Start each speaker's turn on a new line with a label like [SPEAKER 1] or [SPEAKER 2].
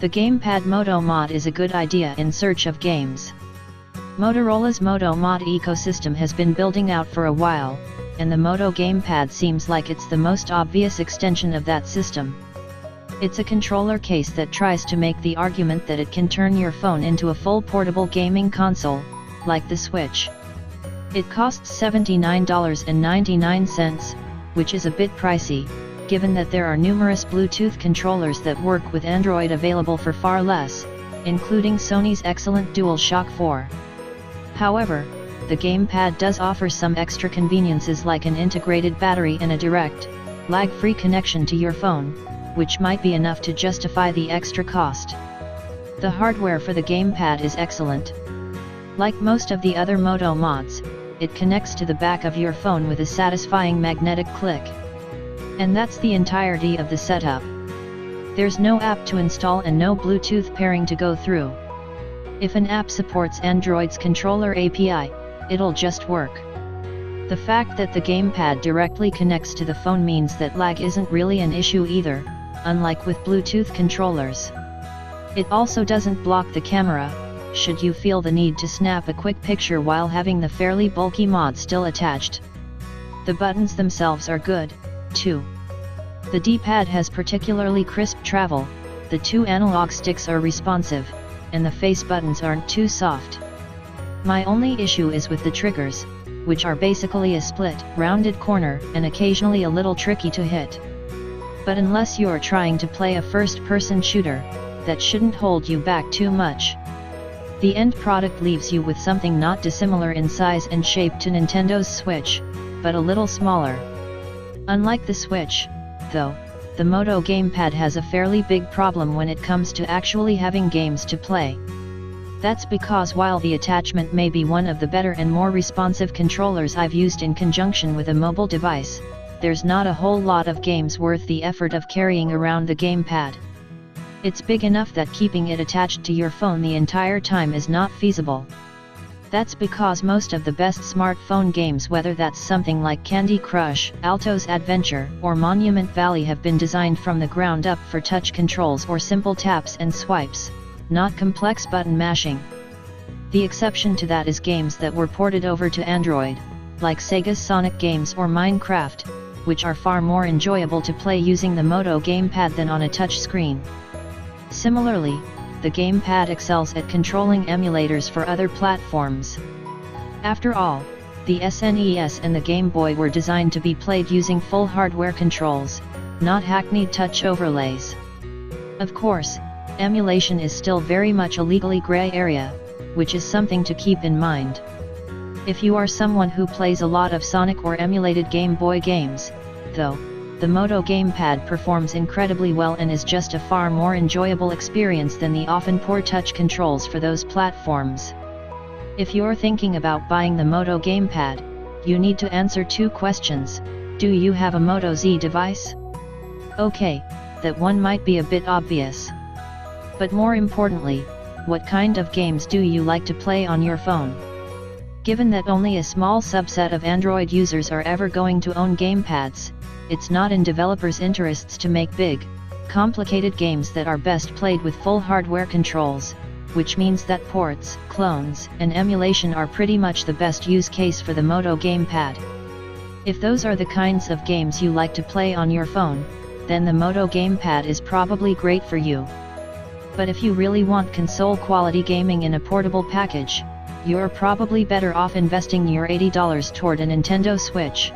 [SPEAKER 1] The Gamepad Moto Mod is a good idea in search of games. Motorola's Moto Mod ecosystem has been building out for a while, and the Moto Gamepad seems like it's the most obvious extension of that system. It's a controller case that tries to make the argument that it can turn your phone into a full portable gaming console, like the Switch. It costs $79.99, which is a bit pricey, given that there are numerous Bluetooth controllers that work with Android available for far less, including Sony's excellent DualShock 4. However, the Gamepad does offer some extra conveniences like an integrated battery and a direct, lag-free connection to your phone, which might be enough to justify the extra cost. The hardware for the Gamepad is excellent. Like most of the other Moto mods, it connects to the back of your phone with a satisfying magnetic click. And that's the entirety of the setup. There's no app to install and no Bluetooth pairing to go through. If an app supports Android's controller API, it'll just work. The fact that the Gamepad directly connects to the phone means that lag isn't really an issue either, unlike with Bluetooth controllers. It also doesn't block the camera, should you feel the need to snap a quick picture while having the fairly bulky mod still attached. The buttons themselves are good, too. The D-pad has particularly crisp travel, the two analog sticks are responsive, and the face buttons aren't too soft. My only issue is with the triggers, which are basically a split, rounded corner and occasionally a little tricky to hit. But unless you're trying to play a first-person shooter, that shouldn't hold you back too much. The end product leaves you with something not dissimilar in size and shape to Nintendo's Switch, but a little smaller. Unlike the Switch, though, the Moto Gamepad has a fairly big problem when it comes to actually having games to play. That's because while the attachment may be one of the better and more responsive controllers I've used in conjunction with a mobile device, there's not a whole lot of games worth the effort of carrying around the Gamepad. It's big enough that keeping it attached to your phone the entire time is not feasible. That's because most of the best smartphone games, whether that's something like Candy Crush, Alto's Adventure, or Monument Valley, have been designed from the ground up for touch controls or simple taps and swipes, not complex button mashing. The exception to that is games that were ported over to Android, like Sega's Sonic games or Minecraft, which are far more enjoyable to play using the Moto Gamepad than on a touch screen. Similarly, the Gamepad excels at controlling emulators for other platforms. After all, the SNES and the Game Boy were designed to be played using full hardware controls, not hackneyed touch overlays. Of course, emulation is still very much a legally gray area, which is something to keep in mind. If you are someone who plays a lot of Sonic or emulated Game Boy games, though, the Moto Gamepad performs incredibly well and is just a far more enjoyable experience than the often poor touch controls for those platforms. If you're thinking about buying the Moto Gamepad, you need to answer two questions. Do you have a Moto Z device? Okay, that one might be a bit obvious. But more importantly, what kind of games do you like to play on your phone? Given that only a small subset of Android users are ever going to own gamepads, it's not in developers' interests to make big, complicated games that are best played with full hardware controls, which means that ports, clones, and emulation are pretty much the best use case for the Moto Gamepad. If those are the kinds of games you like to play on your phone, then the Moto Gamepad is probably great for you. But if you really want console-quality gaming in a portable package, you're probably better off investing your $80 toward a Nintendo Switch.